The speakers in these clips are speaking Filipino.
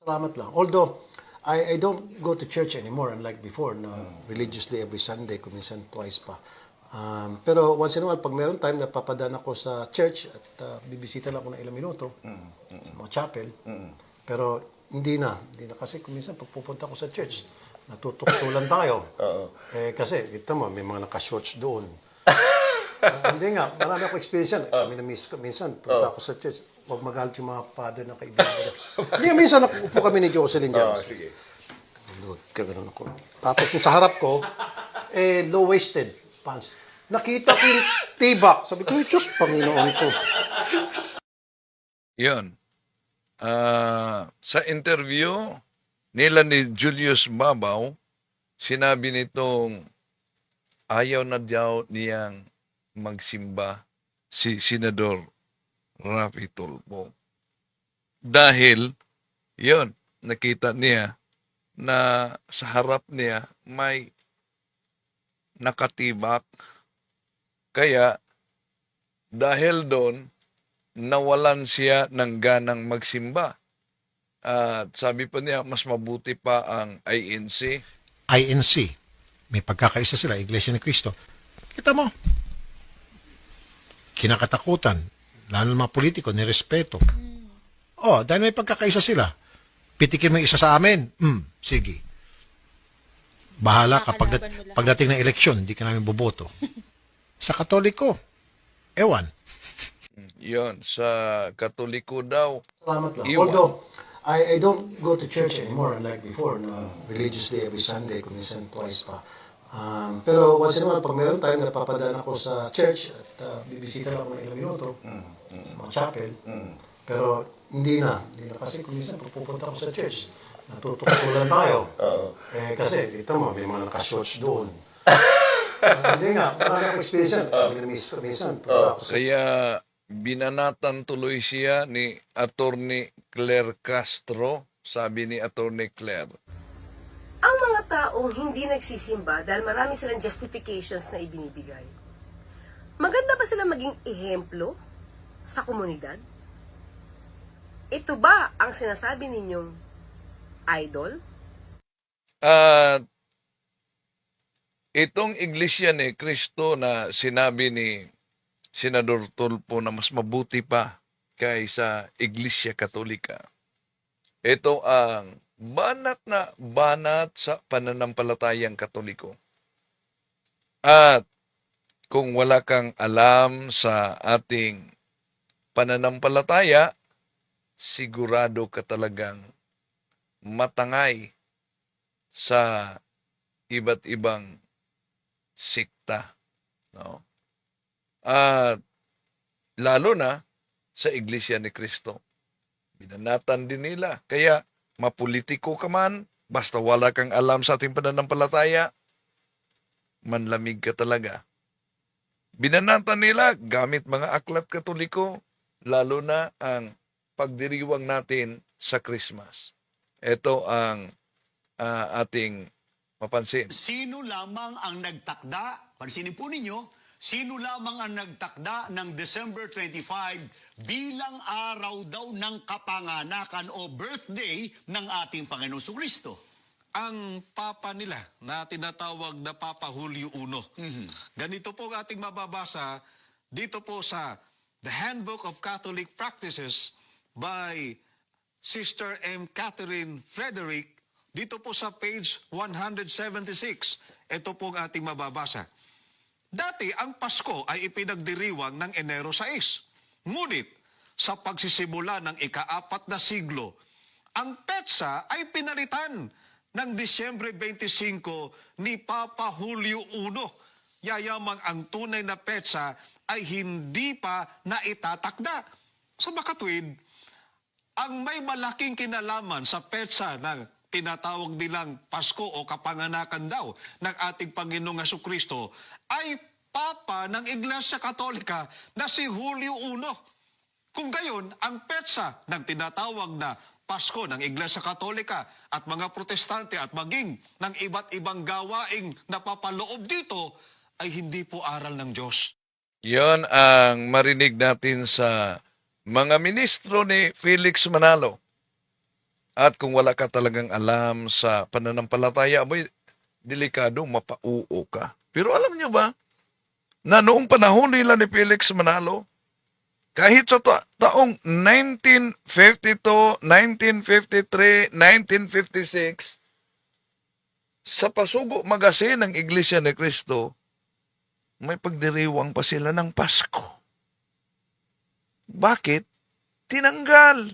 Salamat lang. Although, I don't go to church anymore, unlike before, na religiously every Sunday, kung minsan twice pa. Pero once in a while, pag meron time, napapadaan ako sa church at bibisita lang ako ng ilang minuto sa mga chapel. Pero hindi na kasi kung minsan pag pupunta ako sa church, natutuktulan tayo. Kasi, ito mo, may mga naka-shorts doon. Hindi nga, marami ako experience yan. Kami na-miss ko. Minsan, punta ako sa church. Huwag magalit yung mga father ng kaibigan ko. Hindi, minsan nakupo kami ni Jocelyn dyan. Sige. Lord, kagano'n ako. Tapos yung sa harap ko, low-waisted pants. Nakita ko yung tibak. Sabi ko, Diyos, Panginoon ko. Yun. Sa interview nila ni Julius Babaw, sinabi nitong ayaw na daw niyang magsimba si Senador Raffy Tulfo. Dahil, yun, nakita niya na sa harap niya may nakatibak. Kaya, dahil doon, nawalan siya ng ganang magsimba. At sabi pa niya, mas mabuti pa ang INC. INC, may pagkakaisa sila, Iglesia ni Cristo. Kita mo, kinakatakutan, lalo ng mga politiko, nirespeto. Oh, dahil may pagkakaisa sila, pitikin mo yung isa sa amin, sige. Bahala ka pagdating ng eleksyon, hindi ka namin boboto. Sa Katoliko, ewan. Yon, sa Katoliko daw. Salamat lang. Iwan. Although, I don't go to church anymore, unlike before, na religiously every Sunday, kung minsan twice pa. Pero once in a while, pag meron time, napapadaan ako sa church at bibisita lang ako ng ilang minuto sa mga chapel. Pero hindi na kasi kung minsan pag pupunta ako sa church, natutuktulan tayo. Kasi dito mo, may mga naka-shorts doon. Hindi nga, marami ako experience yan. Kami na-miss ko minsan. Punta ako sa Kaya binanatan tuloy siya ni Attorney Claire Castro, sabi ni Attorney Claire. Ang mga taong hindi nagsisimba dahil marami silang justifications na ibinibigay, maganda ba sila maging ehemplo sa komunidad? Ito ba ang sinasabi ninyong idol? At itong Iglesia ni Cristo na sinabi ni Senador Tulfo na mas mabuti pa kaysa Iglesia Katolika, ito ang banat na banat sa pananampalatayang Katoliko. At kung wala kang alam sa ating pananampalataya, sigurado ka talagang matangay sa iba't ibang sikta. No? At lalo na sa Iglesia ni Cristo. Binanatan din nila. Kaya mapolitiko ka man, basta wala kang alam sa ating pananampalataya, manlamig ka talaga. Binanatan nila gamit mga aklat Katoliko, lalo na ang pagdiriwang natin sa Christmas. Ito ang ating mapansin. Sino lamang ang nagtakda, pansinin po ninyo, sino lamang ang nagtakda ng December 25 bilang araw daw ng kapanganakan o birthday ng ating Panginoong Kristo? Ang papa nila na tinatawag na Papa Julio I. Ganito po ang ating mababasa dito po sa The Handbook of Catholic Practices by Sister M. Catherine Frederick, dito po sa page 176. Ito po ang ating mababasa. Dati ang Pasko ay ipinagdiriwang ng Enero 6. Ngunit sa pagsisimula ng ika-4 na siglo, ang petsa ay pinalitan ng Disyembre 25 ni Papa Julio I. Yayamang ang tunay na petsa ay hindi pa naitatakda. Sa makatwid, ang may malaking kinalaman sa petsa ng tinatawag nilang Pasko o kapanganakan daw ng ating Panginoong Jesucristo ay Papa ng Iglesia Katolika na si Julio I. Kung gayon, ang petsa ng tinatawag na Pasko ng Iglesia Katolika at mga Protestante at maging ng iba't ibang gawaing napapaloob dito ay hindi po aral ng Diyos. Yon ang marinig natin sa mga ministro ni Felix Manalo. At kung wala ka talagang alam sa pananampalataya, abay, delikado, mapauo ka. Pero alam niyo ba, na noong panahon nila ni Felix Manalo, kahit sa taong 1952, 1953, 1956, sa Pasugo Magazine ng Iglesia ni Cristo, may pagdiriwang pa sila ng Pasko. Bakit? Tinanggal.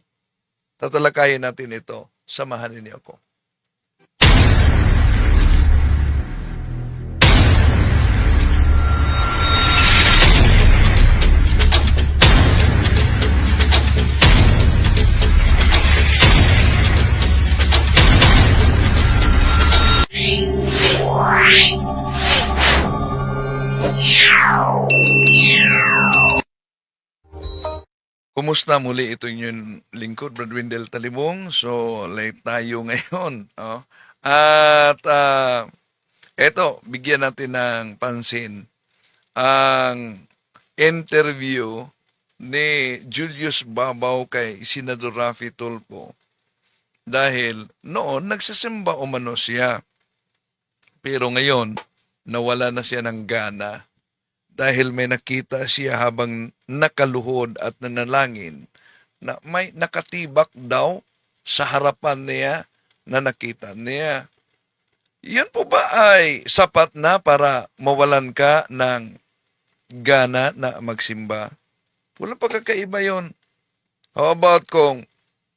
Tatalakayin natin ito. Samahan ninyo ako. Kumusta muli? Ito yung lingkod, Brad Windel Talibong. So, late tayo ngayon. Oh. At eto, bigyan natin ng pansin ang interview ni Julius Babaw kay Senador Raffy Tulfo. Dahil noon, nagsasimba umano siya. Pero ngayon, nawala na siya ng gana dahil may nakita siya habang nakaluhod at nanalangin na may nakatibak daw sa harapan niya na nakita niya. Yan po ba ay sapat na para mawalan ka ng gana na magsimba? Walang pagkakaiba yon. How about kung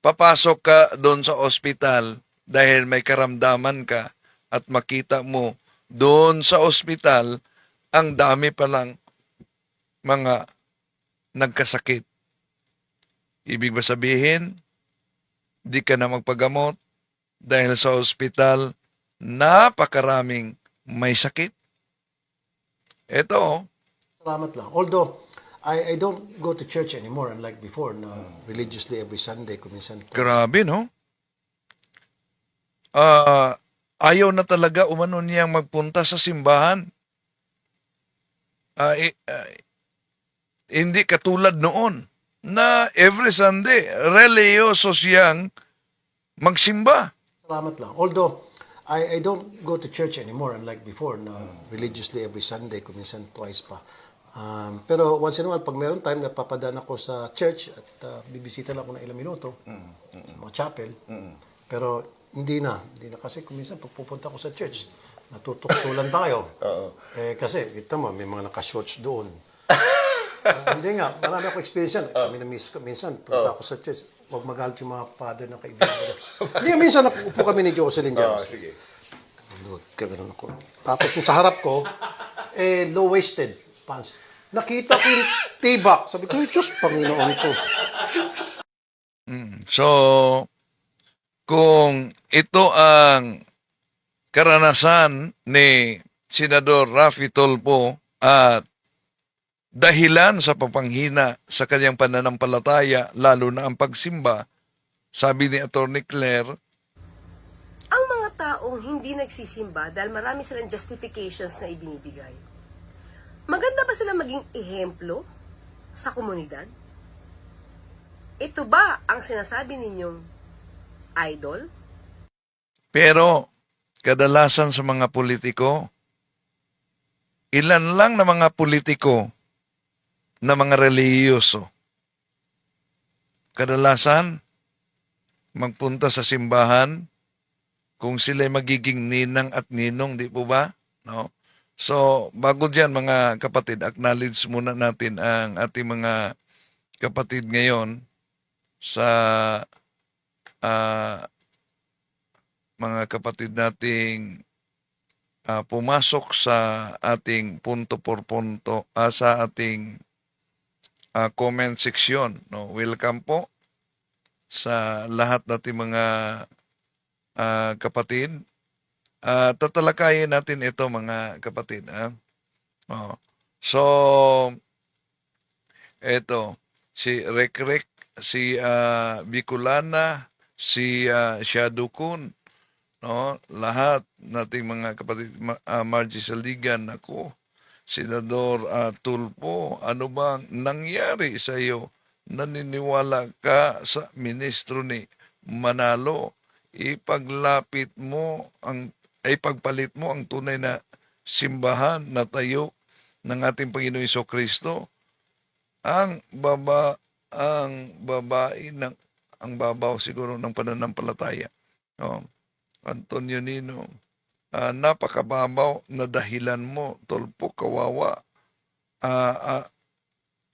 papasok ka doon sa ospital dahil may karamdaman ka at makita mo doon sa ospital ang dami palang mga nagkasakit. Ibig ba sabihin, di ka na magpagamot dahil sa ospital napakaraming may sakit? Ito, Salamat lang. Although, I don't go to church anymore unlike before na religiously every Sunday kung minsan. grabe no? Ayaw na talaga umano niyang magpunta sa simbahan. Hindi katulad noon na every Sunday, religyoso siyang magsimba. Salamat lang. Although, I don't go to church anymore unlike before na religiously every Sunday kung minsan twice pa. Pero once in a while, pag meron time, napapadaan ako sa church at bibisita lang ako ng ilang minuto sa mga chapel. Pero hindi na kasi kung minsan pag pupunta ako sa church, natutuktulan tayo. Kasi kita mo, may mga naka-shorts doon. Hindi nga, marami ako experience yan. Kami na-miss ko. Minsan, punta ako sa church. Huwag magalit yung mga father ng kaibigan ko. Hindi, minsan upo kami ni Jocelyn dyan. Sige. Lord, gano'n ako. Tapos yung sa harap ko, low-waisted pants. Nakita ko yung tibak. Sabi ko, Diyos, Panginoon ko. So, kung ito ang karanasan ni Senador Raffy Tulfo at dahilan sa papanghina sa kanyang pananampalataya, lalo na ang pagsimba, sabi ni Atty. Claire, Ang mga taong hindi nagsisimba dahil marami silang justifications na ibinibigay. Maganda ba sila maging ehemplo sa komunidad? Ito ba ang sinasabi ninyong idol? pero kadalasan sa mga politiko, ilan lang na mga politiko na mga relihiyoso. Kadalasan, magpunta sa simbahan kung sila'y magiging ninang at ninong, di po ba? No? So, bago dyan mga kapatid, acknowledge muna natin ang ating mga kapatid ngayon sa mga kapatid nating pumasok sa ating punto por punto, sa ating comment section. No? Welcome po sa lahat nating mga kapatid. Tatalakayin natin ito mga kapatid. Oh. So, ito, si Rekrek, si Bicolana, si Shadukun, no? Lahat nating mga kapatid, Margie Saligan, ako, Senador Tulfo, ano bang nangyari sa iyo? Naniniwala ka sa ministro ni Manalo, ipagpalit mo ang tunay na simbahan na tayo ng ating Panginoong Hesukristo. Ang babae ng ang babaw siguro ng pananampalataya. Oh, Antonio Nino, napakababaw na dahilan mo, tulpo, kawawa,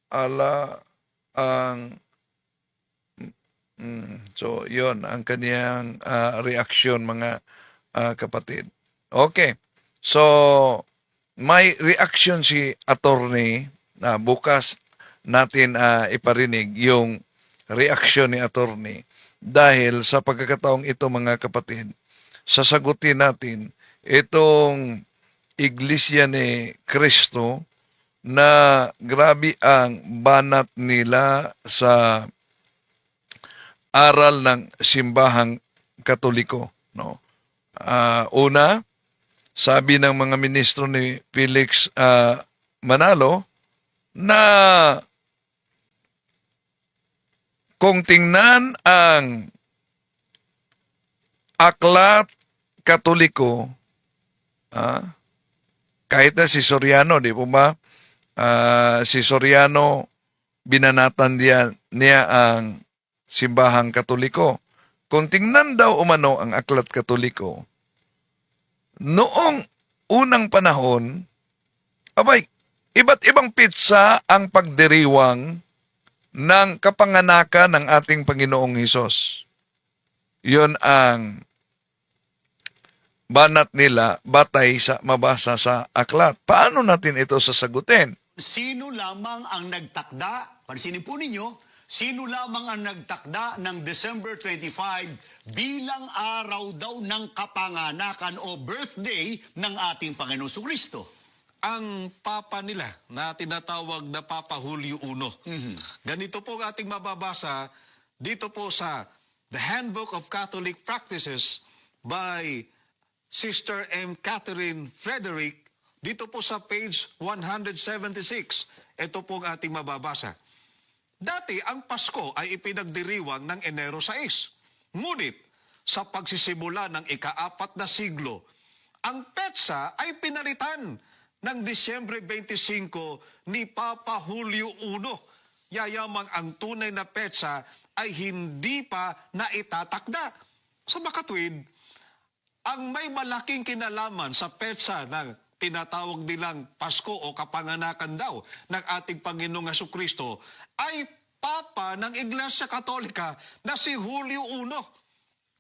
ala ang so yon ang kaniyang reaksyon, mga kapatid. Okay, so may reaction si attorney na bukas natin iparinig yung reaksyon ni attorney, dahil sa pagkakataong ito, mga kapatid, sasagutin natin itong Iglesia ni Cristo na grabe ang banat nila sa aral ng simbahang Katoliko, no? Una, sabi ng mga ministro ni Felix Manalo na kung tingnan ang aklat Katoliko, kahit na si Soriano, di po ba? Si Soriano, binanatan niya ang simbahang Katoliko. Kung tingnan daw umano ang aklat Katoliko, noong unang panahon, abay, iba't ibang pitsa ang pagdiriwang ng kapanganakan ng ating Panginoong Hesus. Yun ang banat nila batay sa mabasa sa aklat. Paano natin ito sasagutin? Sino lamang ang nagtakda, pansinin po ninyo, sino lamang ang nagtakda ng December 25 bilang araw daw ng kapanganakan o birthday ng ating Panginoong Kristo? Ang papa nila na tinatawag na Papa Julio I. Ganito po ang ating mababasa dito po sa The Handbook of Catholic Practices by Sister M. Catherine Frederick, dito po sa page 176. Ito po ang ating mababasa. Dati ang Pasko ay ipinagdiriwang ng Enero 6. Ngunit sa pagsisimula ng ika-4 na siglo, ang petsa ay pinalitan ng Disyembre 25 ni Papa Julio I. Yayamang ang tunay na petsa ay hindi pa naitatakda. Sa makatwid, ang may malaking kinalaman sa petsa ng tinatawag nilang Pasko o kapanganakan daw ng ating Panginoong Hesukristo ay Papa ng Iglesia Katolika na si Julio I.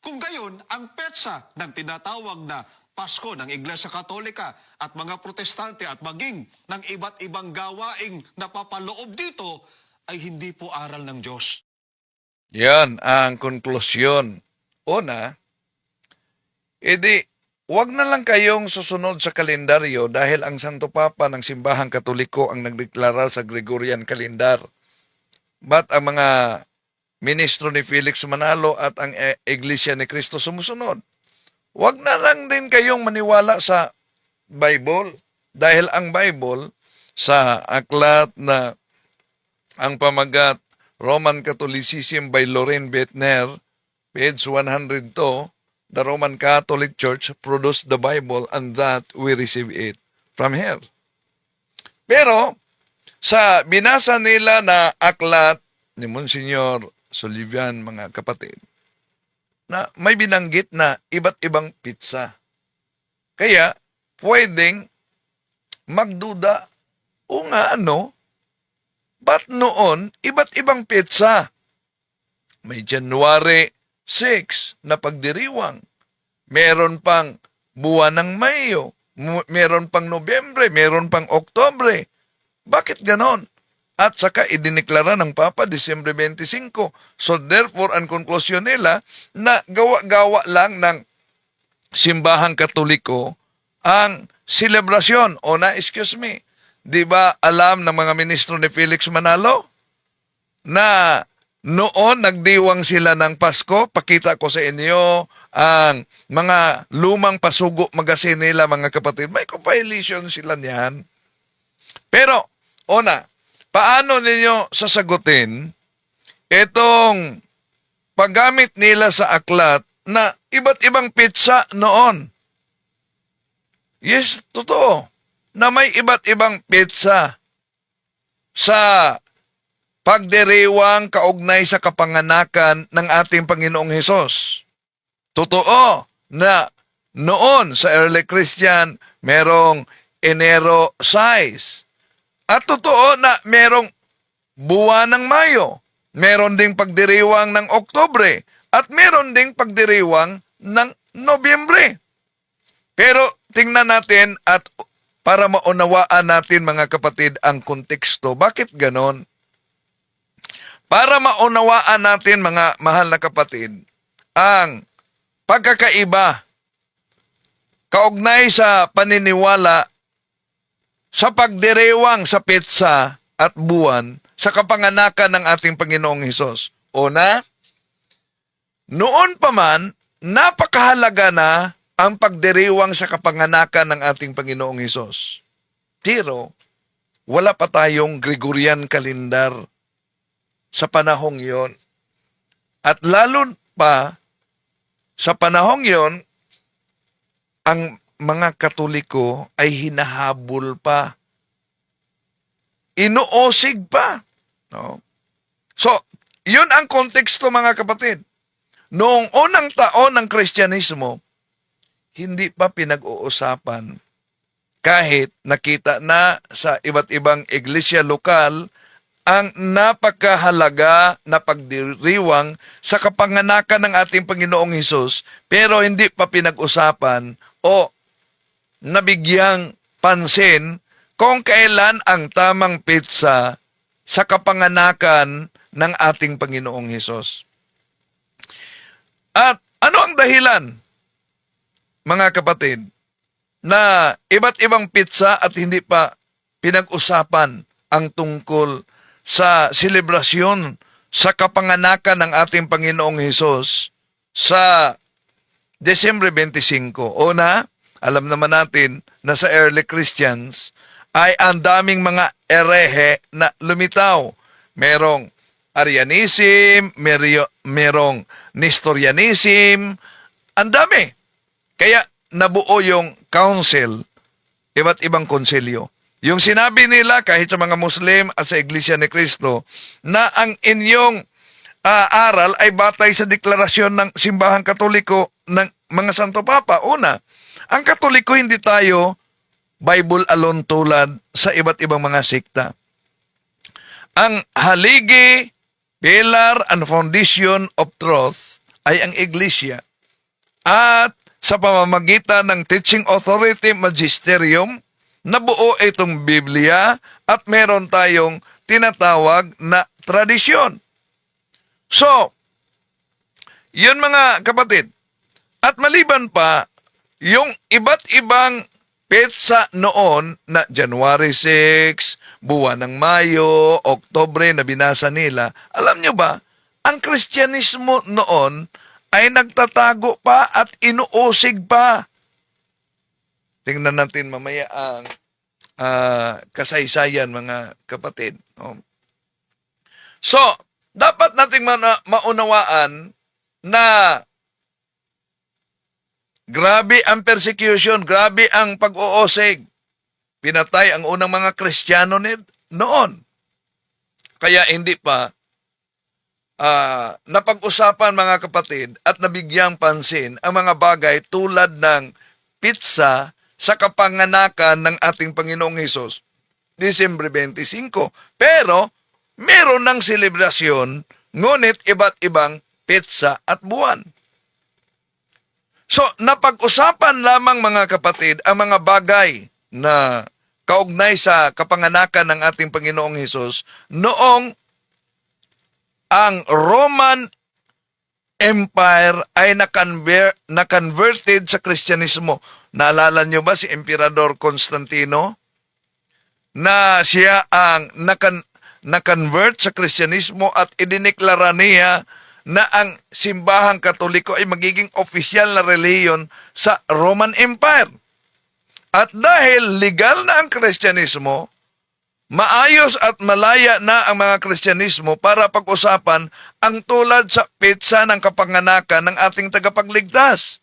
Kung gayon, ang petsa ng tinatawag na Pasko ng Iglesia Katolika at mga Protestante at maging ng iba't ibang gawaing napapaloob dito ay hindi po aral ng Diyos. Yan ang konklusyon. Una, wag na lang kayong susunod sa kalendaryo dahil ang Santo Papa ng Simbahang Katoliko ang nagdeklara sa Gregorian calendar. But ang mga ministro ni Felix Manalo at ang Iglesia ni Cristo sumusunod. Wag na lang din kayong maniwala sa Bible dahil ang Bible sa aklat na ang pamagat Roman Catholicism by Loren Bettner, page 102, the Roman Catholic Church produced the Bible and that we receive it from her. Pero sa binasa nila na aklat ni Monsignor Solivian, mga kapatid, na may binanggit na iba't ibang pizza. Kaya, pwedeng magduda, o nga ba't noon, iba't ibang pizza? May January 6 na pagdiriwang. Meron pang buwan ng Mayo. Meron pang Nobyembre. Meron pang Oktobre. Bakit ganon? At saka idineklara ng Papa Disyembre 25. So therefore, ang konklusyon nila na gawa-gawa lang ng simbahang Katoliko ang selebrasyon. O excuse me, di ba alam ng mga ministro ni Felix Manalo na noon nagdiwang sila ng Pasko? Pakita ko sa inyo ang mga lumang pasugo magazine nila, mga kapatid. May compilation sila niyan. Pero, paano ninyo sasagutin itong paggamit nila sa aklat na iba't ibang pitsa noon. Yes, totoo. Na may iba't ibang pitsa sa pagdiriwang kaugnay sa kapanganakan ng ating Panginoong Hesus. Totoo na noon sa early Christian, merong Enero 6. At totoo na merong buwan ng Mayo. Meron ding pagdiriwang ng Oktubre. At meron ding pagdiriwang ng Nobyembre. Pero tingnan natin at para maunawaan natin mga kapatid ang konteksto. Bakit ganon? Para maunawaan natin mga mahal na kapatid ang pagkakaiba kaugnay sa paniniwala sa pagdiriwang sa petsa at buwan sa kapanganakan ng ating Panginoong Hesus. Una, noon pa man, napakahalaga na ang pagdiriwang sa kapanganakan ng ating Panginoong Hesus. Pero, wala pa tayong Gregorian calendar sa panahong yon. At lalo pa, sa panahong yon, ang mga Katoliko ay hinahabol pa. Inuosig pa. No? So, yun ang konteksto mga kapatid. Noong unang taon ng Kristyanismo, hindi pa pinag-uusapan kahit nakita na sa iba't ibang iglesia lokal ang napakahalaga na pagdiriwang sa kapanganakan ng ating Panginoong Hesus, pero hindi pa pinag-usapan o nabigyang pansin kung kailan ang tamang petsa sa kapanganakan ng ating Panginoong Hesus. At ano ang dahilan, mga kapatid, na iba't ibang petsa at hindi pa pinag-usapan ang tungkol sa selebrasyon sa kapanganakan ng ating Panginoong Hesus sa Desyembre 25. Una, alam naman natin na sa early Christians ay ang daming mga erehe na lumitaw. Merong Arianism, merong Nestorianism, ang dami. Kaya nabuo yung council, iba't ibang konsilyo. Yung sinabi nila kahit sa mga Muslim at sa Iglesia ni Cristo na ang inyong aral ay batay sa deklarasyon ng Simbahang Katoliko ng mga Santo Papa. Una, ang Katoliko hindi tayo Bible alone tulad sa iba't ibang mga sekta. Ang haligi, pillar and foundation of truth ay ang Iglesia. At sa pamamagitan ng teaching authority magisterium, nabuo itong Biblia at meron tayong tinatawag na tradisyon. So, yun mga kapatid. At maliban pa, yung iba't ibang petsa noon na January 6, buwan ng Mayo, Oktubre na binasa nila, alam nyo ba, ang Kristyanismo noon ay nagtatago pa at inuusig pa. Tingnan natin mamaya ang kasaysayan mga kapatid. No? So, dapat nating maunawaan na grabe ang persecution, grabe ang pag-uusig. Pinatay ang unang mga Kristiyano noon. Kaya hindi pa napag-usapan mga kapatid at nabigyang pansin ang mga bagay tulad ng pitsa sa kapanganakan ng ating Panginoong Hesus, Disyembre 25. Pero, meron ng selebrasyon, ngunit iba't ibang petsa at buwan. So, napag-usapan lamang mga kapatid ang mga bagay na kaugnay sa kapanganakan ng ating Panginoong Hesus noong ang Roman Empire ay na-converted sa Kristyanismo. Naalala nyo ba si Emperador Constantino? Na siya ang na-convert sa Kristyanismo at idineklara niya na ang Simbahang Katoliko ay magiging opisyal na reliyon sa Roman Empire. At dahil legal na ang Kristyanismo, Maayos at malaya na ang mga Kristyanismo para pag-usapan ang tulad sa petsa ng kapanganakan ng ating tagapagligtas.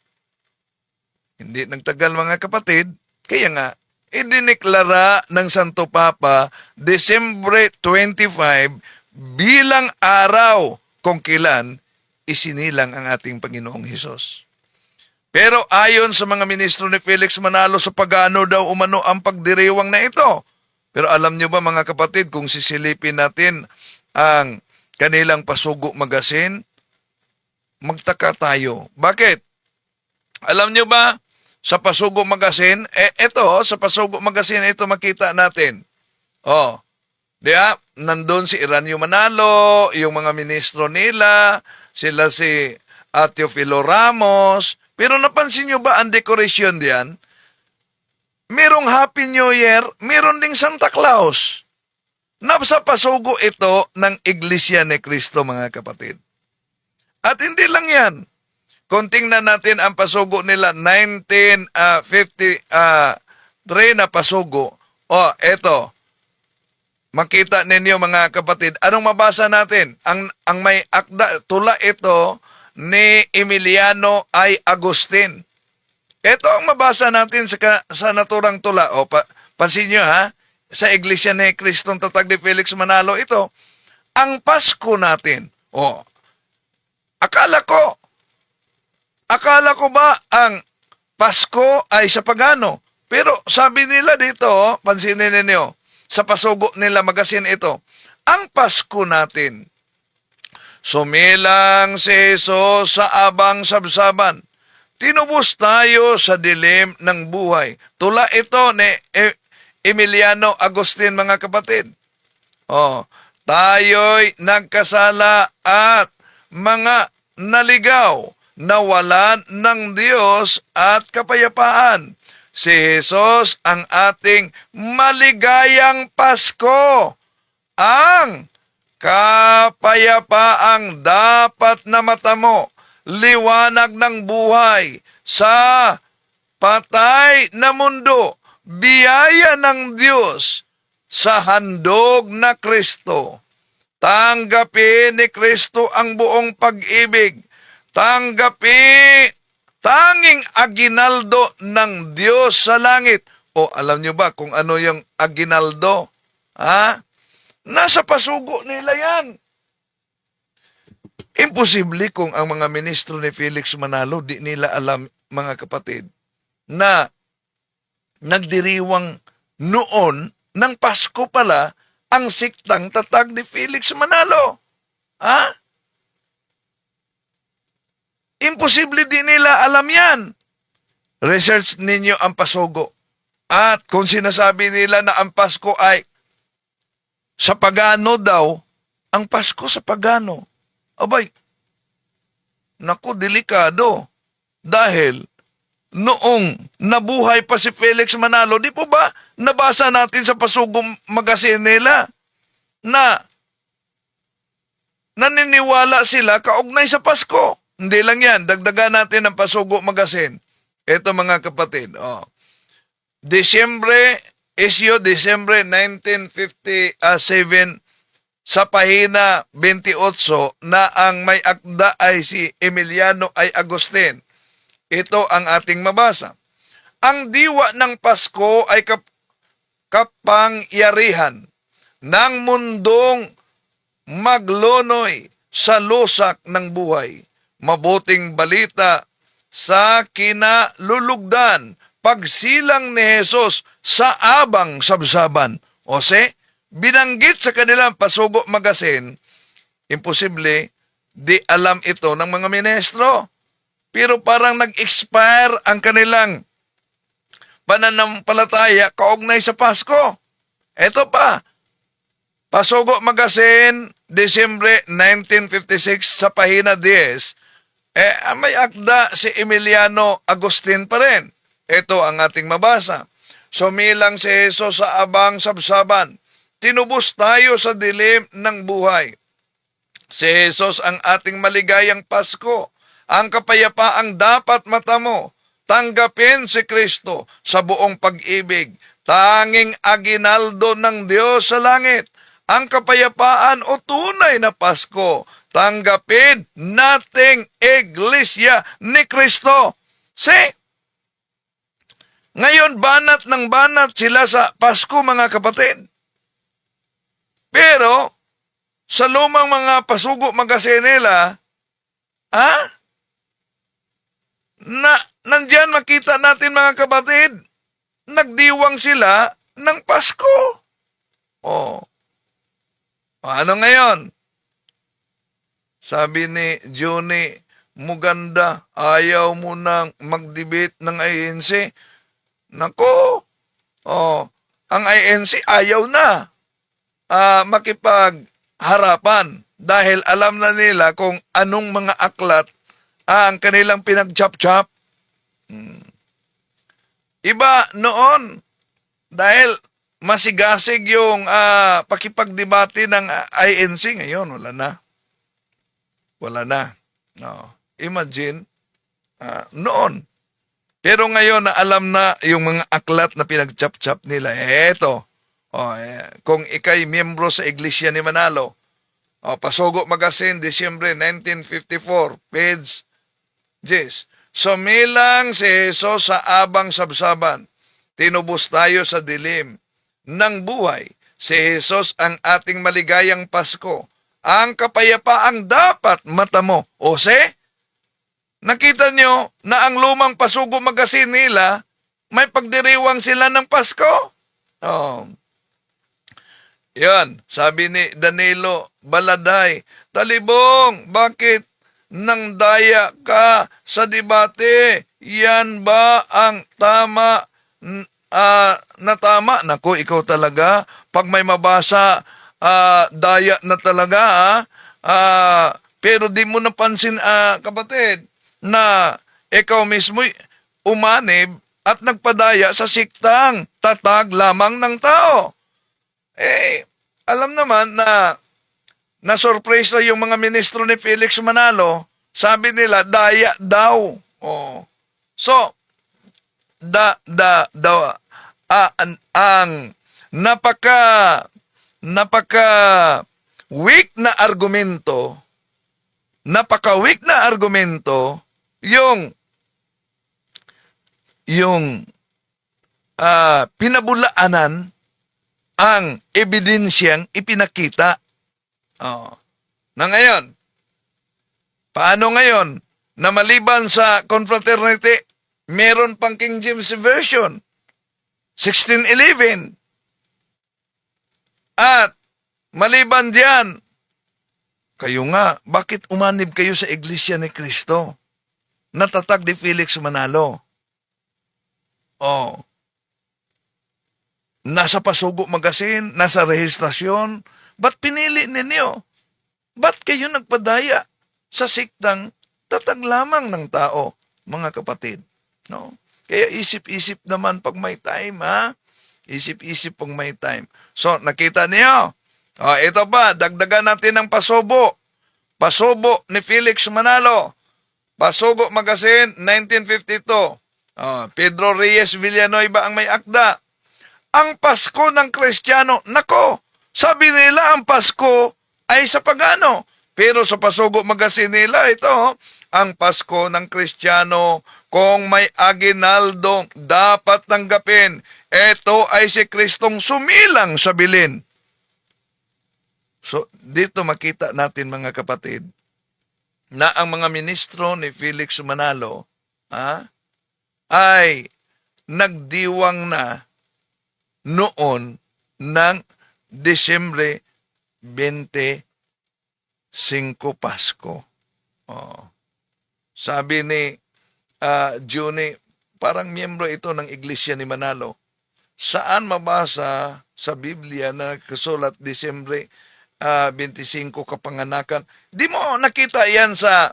Hindi nagtagal mga kapatid, kaya nga, idineklara ng Santo Papa Desyembre 25 bilang araw kung kailan isinilang ang ating Panginoong Hesus. Pero ayon sa mga ministro ni Felix Manalo sa pagano daw umano ang pagdiriwang na ito. Pero alam nyo ba mga kapatid, kung sisilipin natin ang kanilang Pasugo Magazine, magtaka tayo. Bakit? Alam nyo ba, sa Pasugo Magazine, sa Pasugo Magazine, ito makita natin. Nandun si Iranio Manalo, yung mga ministro nila, sila si Teofilo Ramos. Pero napansin nyo ba ang dekorasyon diyan? Merong Happy New Year, meron ding Santa Claus. Nasa pasugo ito ng Iglesia ni Cristo, mga kapatid. At hindi lang yan. Kung tingnan natin ang pasugo nila, 1953 na pasugo. Eto. Makita ninyo mga kapatid. Anong mabasa natin? Ang may akda, tula ito ni Emiliano I. Agustin. Ito ang mabasa natin sa naturang tula. Pansin nyo ha, sa Iglesia ni Cristong Tatag ni Felix Manalo, ito, ang Pasko natin. Akala ko ba ang Pasko ay sa pagano? Pero sabi nila dito, pansinin ninyo, sa pasugo nila magasin ito, ang Pasko natin, sumilang si Jesus sa abang sabsaban. Tinubos tayo sa dilim ng buhay. Tula ito ni Emiliano Agustin, mga kapatid. Tayo'y nagkasala at mga naligaw, nawalan ng Diyos at kapayapaan. Si Jesus ang ating maligayang Pasko. Ang kapayapaang dapat na matamo, liwanag ng buhay sa patay na mundo, biyaya ng Diyos sa handog na Kristo. Tanggapin ni Kristo ang buong pag-ibig. Tanging aginaldo ng Diyos sa langit. Alam nyo ba kung ano yung aginaldo? Nasa pasugo nila yan. Imposible kung ang mga ministro ni Felix Manalo di nila alam, mga kapatid, na nagdiriwang noon ng Pasko pala ang siktang Tatag ni Felix Manalo. Imposible di nila alam yan. Research ninyo ang pasugo. At kung sinasabi nila na ang Pasko ay sa pagano daw, ang Pasko sa pagano. Abay, naku, delikado. Dahil noong nabuhay pa si Felix Manalo, di po ba nabasa natin sa Pasugo Magazine nila na naniniwala sila kaugnay sa Pasko. Hindi lang yan, dagdagan natin ang Pasugo Magazine. Ito mga kapatid, Desyembre 1957, sa pahina 28 na ang may akda ay si Emiliano I. Agustin. Ito ang ating mabasa. Ang diwa ng Pasko ay kapangyarihan ng mundong maglunoy sa lusak ng buhay. Mabuting balita sa kinalulugdan, pagsilang ni Jesus sa abang sabsaban. Binanggit sa kanilang Pasugo Magazine, imposible di alam ito ng mga ministro. Pero parang nag-expire ang kanilang pananampalataya kaugnay sa Pasko. Ito pa, Pasugo Magazine, Desyembre 1956 sa pahina 10, may akda si Emiliano Agustin pa rin. Ito ang ating mabasa. Sumilang si Jesus sa abang sabsaban. Tinubos tayo sa dilim ng buhay. Si Jesus ang ating maligayang Pasko, ang kapayapaang dapat matamo, tanggapin si Kristo sa buong pag-ibig. Tanging aginaldo ng Diyos sa langit, ang kapayapaan o tunay na Pasko. Tanggapin nating Iglesia ni Kristo. Ngayon, banat ng banat sila sa Pasko, mga kapatid. Pero, sa lumang mga pasugo magasinela, nandyan makita natin, mga kapatid, nagdiwang sila ng Pasko. Ano ngayon? Sabi ni Johnny, muganda, ayaw mo nang mag-debate ng INC. Nako, ang INC ayaw na makipagharapan dahil alam na nila kung anong mga aklat ang kanilang pinag-chop-chop. Iba noon, dahil masigasig yung pakipagdebate ng INC. Ngayon, wala na. Wala na. No. Imagine, noon. Pero ngayon na alam na yung mga aklat na pinag-chop-chop nila. Eto, kung ikay miyembro sa Iglesia ni Manalo, Pasugo Magazine, Disyembre 1954, page 10. Sumilang si Jesus sa abang sabsaban. Tinubos tayo sa dilim ng buhay. Si Jesus ang ating maligayang Pasko. Ang kapayapaang dapat matamo. Nakita nyo na ang lumang Pasugo Magazine nila, may pagdiriwang sila ng Pasko. Yan, sabi ni Danilo Baladay, Talibong, bakit nang daya ka sa debate? Yan ba ang tama na tama? Naku, ikaw talaga, pag may mabasa, daya na talaga, pero di mo napansin, kapatid, na ikaw mismo umanib at nagpadaya sa siktang tatag lamang ng tao. Alam naman na na-surprise na yung mga ministro ni Felix Manalo, sabi nila, daya daw. So, ang napaka-weak na argumento, yung pinabulaanan ang ebidensyang ipinakita. Na ngayon, paano ngayon na maliban sa confraternity, meron pang King James Version, 1611. At maliban diyan, kayo nga, bakit umanib kayo sa Iglesia ni Kristo? Natatag ni Felix Manalo. Nasa Pasugo Magazine, nasa rehistrasyon, ba't pinili ninyo? Ba't kayo nagpadaya sa siktang tatag lamang ng tao, mga kapatid? No? Kaya isip-isip naman pag may time, Isip-isip pag may time. So, nakita niyo? Ito pa, dagdagan natin ng pasubo. Pasubo ni Felix Manalo. Pasugo Magazine, 1952. Pedro Reyes Villanueva ang may akda. Ang Pasko ng Kristiyano, nako, sabi nila ang Pasko ay sa pagano. Pero sa Pasugo Magazine nila, ito, ang Pasko ng Kristiyano, kung may aginaldo, dapat tanggapin. Ito ay si Kristong sumilang sa bilin. So, dito makita natin, mga kapatid, na ang mga ministro ni Felix Manalo ay nagdiwang na noon ng Disyembre 25 Pasko. Sabi ni Juni, parang miyembro ito ng Iglesia ni Manalo. Saan mabasa sa Biblia na kasulat Disyembre 25 kapanganakan? Di mo nakita yan sa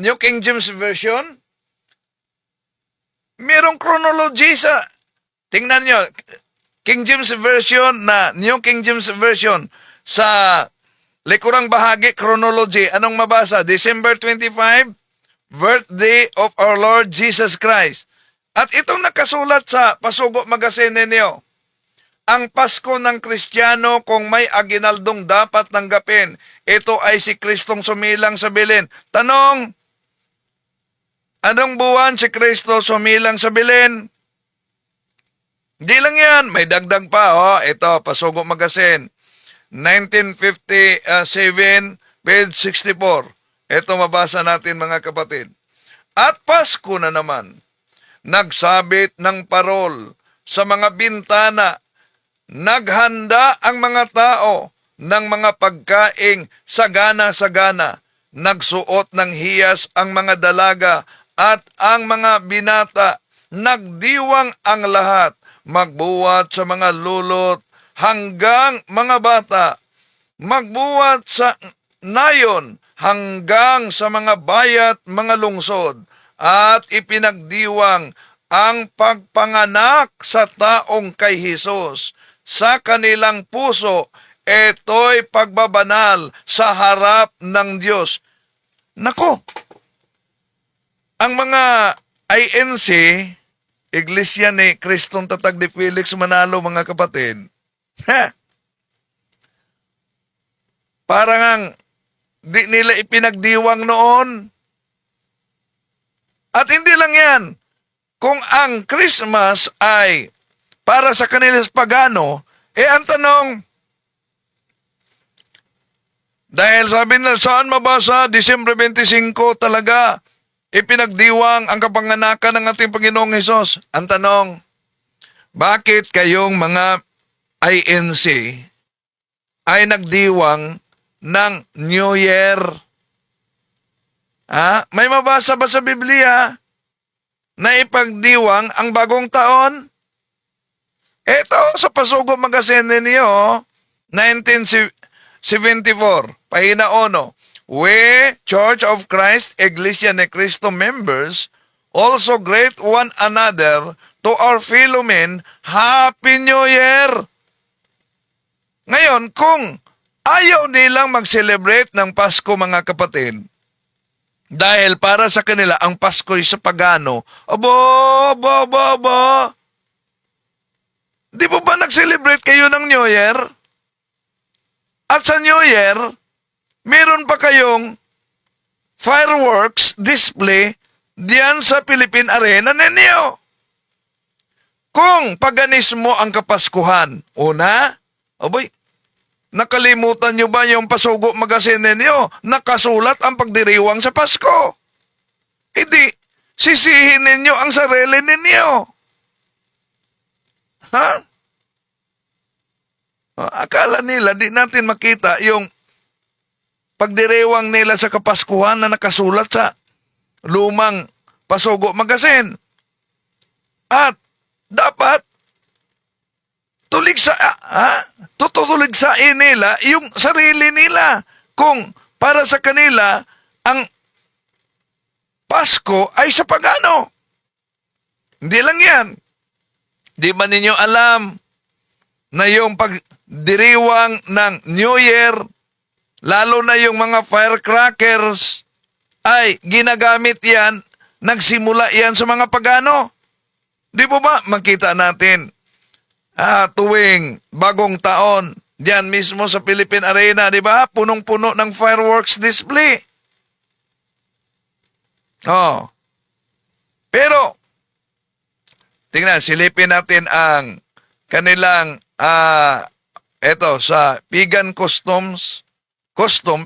New King James Version? Merong chronology sa, tingnan nyo, King James Version na New King James Version, sa likurang bahagi, chronology, anong mabasa? December 25, birthday of our Lord Jesus Christ. At itong nakasulat sa Pasugo Magazine ninyo, ang Pasko ng Kristiyano kung may aginaldong dapat tanggapin, ito ay si Kristong sumilang sa Belen. Tanong, anong buwan si Kristo sumilang sa Belen? Hindi lang yan, may dagdag pa. Ito, Pasugo Magazine, 1957, page 64. Ito mabasa natin mga kapatid. At Pasko na naman, nagsabit ng parol sa mga bintana. Naghanda ang mga tao ng mga pagkaing sagana-sagana. Nagsuot ng hiyas ang mga dalaga at ang mga binata. Nagdiwang ang lahat, magbuwat sa mga lulot hanggang mga bata. Magbuwat sa nayon hanggang sa mga bayat, mga lungsod. At ipinagdiwang ang pagpanganak sa taong kay Hesus. Sa kanilang puso, ito'y pagbabanal sa harap ng Diyos. Nako, ang mga INC, Iglesia ni Kristong Tatag ni Felix Manalo, mga kapatid, parang ang di nila ipinagdiwang noon. At hindi lang yan, kung ang Christmas ay para sa kanila sa pagano, ang tanong, dahil sabi nila, saan mabasa, Disyembre 25 talaga, ipinagdiwang ang kapanganakan ng ating Panginoong Hesus. Ang tanong, bakit kayong mga INC ay nagdiwang ng New Year? May mabasa ba sa Biblia na ipagdiwang ang bagong taon? Ito sa Pasugo Magazine ninyo, 1974, pahina 1. We, Church of Christ, Iglesia ni Cristo members, also greet one another to our fellow men, Happy New Year! Ngayon, kung ayaw nilang mag-celebrate ng Pasko, mga kapatid, dahil para sa kanila, ang Pasko ay sa pagano, aba, di po ba nag-celebrate kayo ng New Year? At sa New Year, meron pa kayong fireworks display diyan sa Philippine Arena ninyo. Kung paganismo ang Kapaskuhan, una, nakalimutan nyo ba yung Pasugo Magazine ninyo? Nakasulat ang pagdiriwang sa Pasko. Hindi, sisihin ninyo ang sarili ninyo. Akala nila di natin makita yung pagdiriwang nila sa Kapaskuhan na nakasulat sa lumang Pasugo Magazine. At dapat tutuligsain nila yung sarili nila. Kung para sa kanila ang Pasko ay sa pagano. Hindi lang yan. Di ba ninyo alam na yung pagdiriwang ng New Year, lalo na yung mga firecrackers, ay ginagamit yan, nagsimula yan sa mga pagano? Di po ba makita natin tuwing bagong taon, diyan mismo sa Philippine Arena, di ba? Punong-puno ng fireworks display. Pero, tingnan, silipin natin ang kanilang, sa Pagan Custom,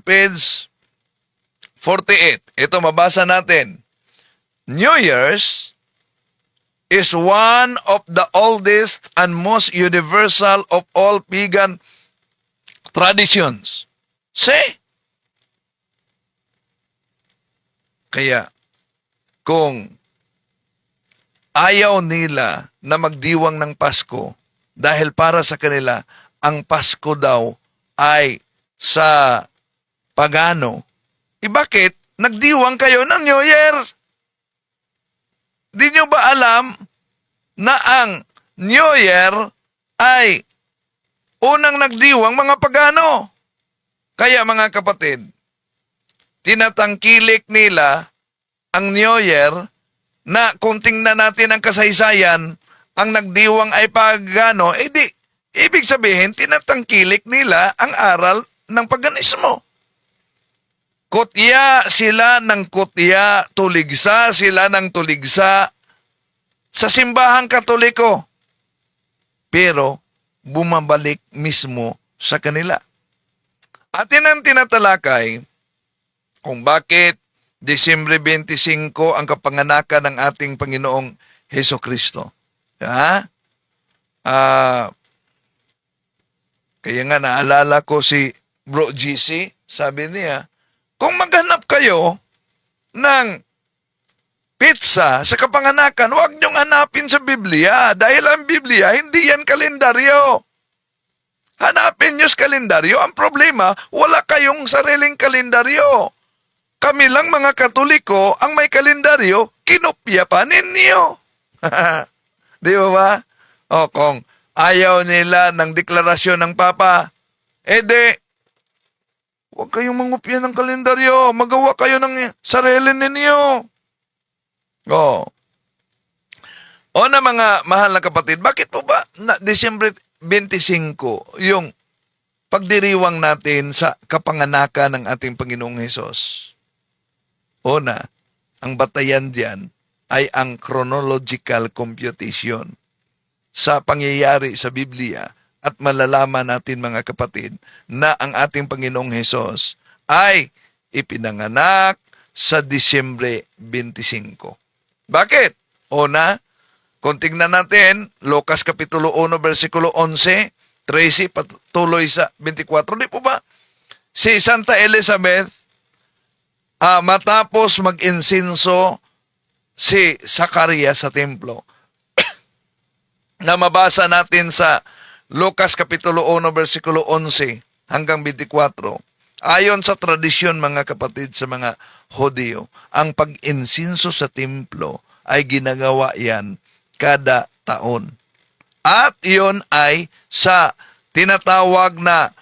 page 48. Ito, mabasa natin. New Year's is one of the oldest and most universal of all pagan traditions. Kaya, kung ayaw nila na magdiwang ng Pasko dahil para sa kanila, ang Pasko daw ay sa pagano, bakit nagdiwang kayo ng New Year? Di nyo ba alam na ang New Year ay unang nagdiwang mga pagano? Kaya mga kapatid, tinatangkilik nila ang New Year na kung tingnan natin ang kasaysayan, ang nagdiwang ay pagano, ibig sabihin, tinatangkilik nila ang aral ng paganismo. Kutya sila ng kutya, tuligsa sila ng tuligsa sa simbahang Katoliko. Pero bumabalik mismo sa kanila. Atin ang tinatalakay kung bakit Disyembre 25 ang kapanganakan ng ating Panginoong Heso Kristo. Ha? Kaya nga naalala ko si Bro GC, sabi niya, kung maghanap kayo ng pizza sa kapanganakan, huwag niyong hanapin sa Biblia. Dahil ang Biblia, hindi yan kalendaryo. Hanapin niyo sa kalendaryo. Ang problema, wala kayong sariling kalendaryo. Kami lang mga Katoliko, ang may kalendaryo, kinopya pa ninyo. Di ba? O kung ayaw nila ng deklarasyon ng Papa, huwag kayong mangopya ng kalendaryo. Magawa kayo ng sarili ninyo. O na mga mahal na kapatid, bakit po ba na Disyembre 25 yung pagdiriwang natin sa kapanganakan ng ating Panginoong Hesus? Una, ang batayan diyan ay ang chronological computation sa pangyayari sa Biblia at malalaman natin mga kapatid na ang ating Panginoong Hesus ay ipinanganak sa Disyembre 25. Bakit? Una, kung tingnan natin, Lucas Kapitulo 1, versikulo 11, 13, patuloy sa 24. Di po ba? Si Santa Elizabeth, matapos mag-insinso si Zacarias sa templo, na mabasa natin sa Lucas Kapitulo 1, versikulo 11 hanggang 24. Ayon sa tradisyon mga kapatid sa mga Hudyo, ang pag-insinso sa templo ay ginagawa yan kada taon. At iyon ay sa tinatawag na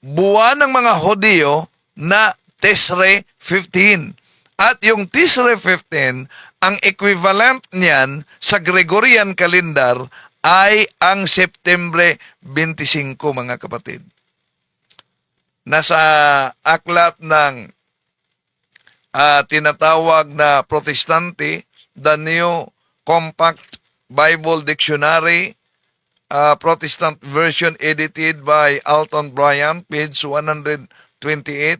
buwan ng mga Hudyo na Tisre 15. At yung Tisre 15, ang equivalent niyan sa Gregorian calendar ay ang Septembre 25 mga kapatid. Nasa aklat ng tinatawag na Protestante, the New Compact Bible Dictionary, Protestant version edited by Alton Bryant, page 128,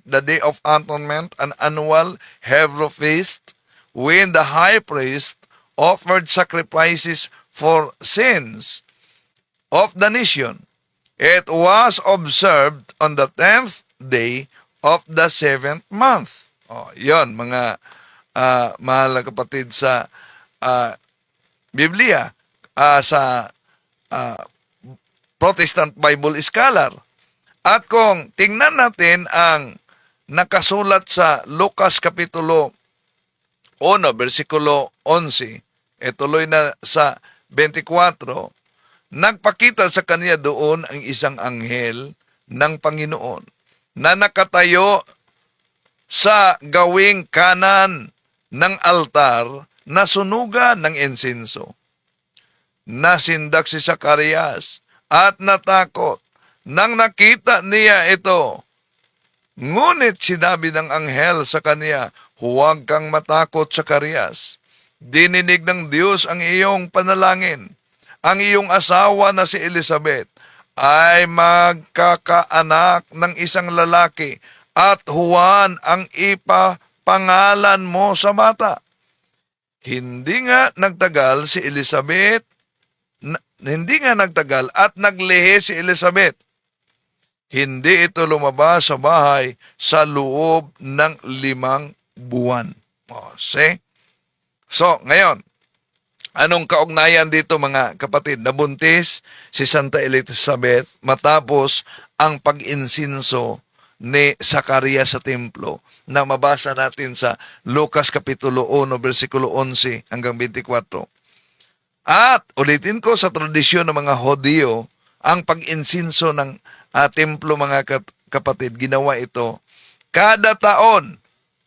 the Day of Atonement, an annual Hebrew feast, when the high priest offered sacrifices for sins of the nation. It was observed on the 10th day of the 7th month. Yon mga mahal na kapatid sa Biblia, sa Protestant Bible Scholar. At kung tingnan natin ang nakasulat sa Lucas Kapitulo 1, versikulo 11, tuloy na sa 24, nagpakita sa kanya doon ang isang anghel ng Panginoon na nakatayo sa gawing kanan ng altar na sunugan ng insenso. Nasindak si Zacarias at natakot nang nakita niya ito. Ngunit sinabi ng anghel sa kanya, huwag kang matakot, Zacarias. Dininig ng Diyos ang iyong panalangin. Ang iyong asawa na si Elizabeth ay magkakaanak ng isang lalaki at Juan ang ipapangalan mo sa bata. Hindi nga nagtagal at naglihi si Elizabeth. Hindi ito lumabas sa bahay sa loob ng 5 buwan. So, ngayon, anong kaugnayan dito mga kapatid? Nabuntis si Santa Elizabeth matapos ang pag-insinso ni Zacarias sa templo na mabasa natin sa Lucas Kapitulo 1, versikulo 11 hanggang 24. At ulitin ko, sa tradisyon ng mga Hudyo, ang pag-insinso ng templo mga kapatid, ginawa ito kada taon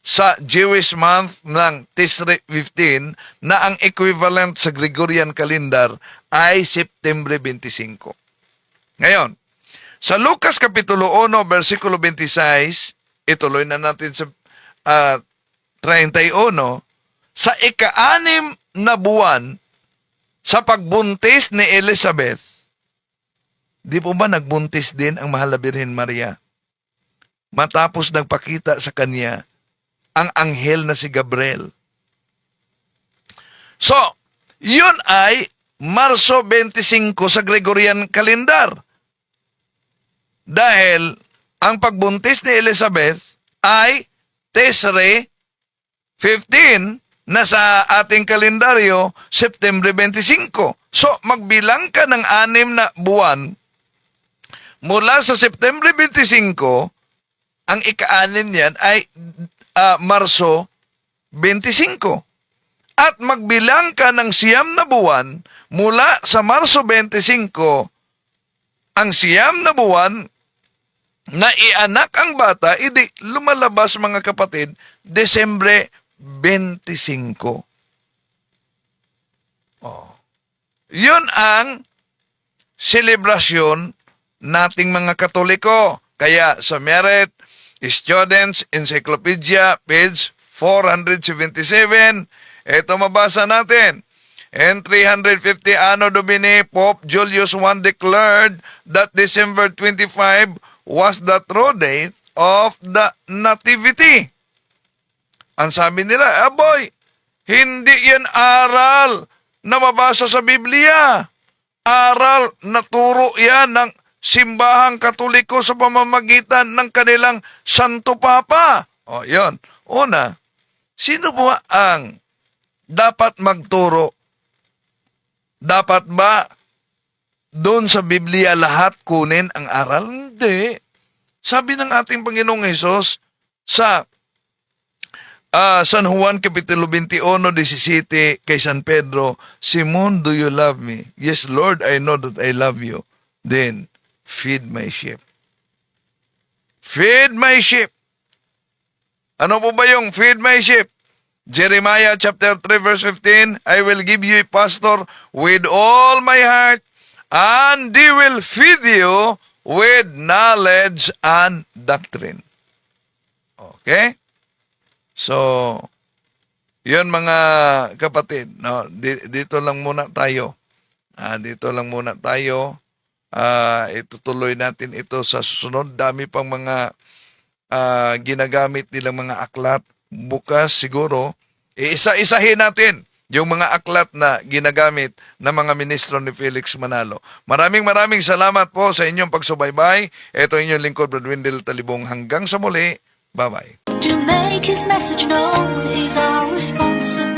sa Jewish month ng Tishrei 15 na ang equivalent sa Gregorian calendar ay September 25. Ngayon, sa Lucas Kapitulo 1, versikulo 26, ituloy na natin sa 31, sa ika-6 na buwan sa pagbuntis ni Elizabeth, di po ba nagbuntis din ang mahal na Birhen Maria? Matapos nagpakita sa kanya ang anghel na si Gabriel. So, yun ay Marso 25 sa Gregorian calendar. Dahil ang pagbuntis ni Elizabeth ay Tishrei 15 na sa ating kalendaryo September 25. So, magbilang ka ng 6 na buwan mula sa September 25, ang ika-6 niyan ay Marso 25. At magbilang ka ng 9 na buwan mula sa Marso 25, ang 9 na buwan na ianak ang bata, idi lumalabas mga kapatid, Desembre 25. Yun ang selebrasyon nating mga Katoliko. Kaya sa Merit Students Encyclopedia, page 477, ito mabasa natin. In 350 Anno Domini, Pope Julius I declared that December 25 was the true date of the Nativity. Ang sabi nila, aboy, hindi yan aral na mabasa sa Biblia. Aral na turo yan ng simbahang Katoliko sa pamamagitan ng kanilang Santo Papa. O, yun. Una, sino po ang dapat magturo? Dapat ba doon sa Biblia lahat kunin ang aral? Hindi. Sabi ng ating Panginoong Hesus sa San Juan Kapitulo 21, 17 kay San Pedro, Simon, do you love me? Yes, Lord, I know that I love you. Then, feed my sheep. Feed my sheep. Ano po ba yung feed my sheep? Jeremiah chapter 3 verse 15, I will give you a pastor with all my heart, and they will feed you with knowledge and doctrine. Okay? So, yun mga kapatid, no? Dito lang muna tayo. Dito lang muna tayo. Itutuloy natin ito sa susunod. Dami pang mga ginagamit nilang mga aklat. Bukas siguro, isa-isahin natin yung mga aklat na ginagamit ng mga ministro ni Felix Manalo. Maraming salamat po sa inyong pagsubaybay. Ito inyong lingkod, Brad Wendell Talibong. Hanggang sa muli. Bye-bye. To make his message known is our responsibility.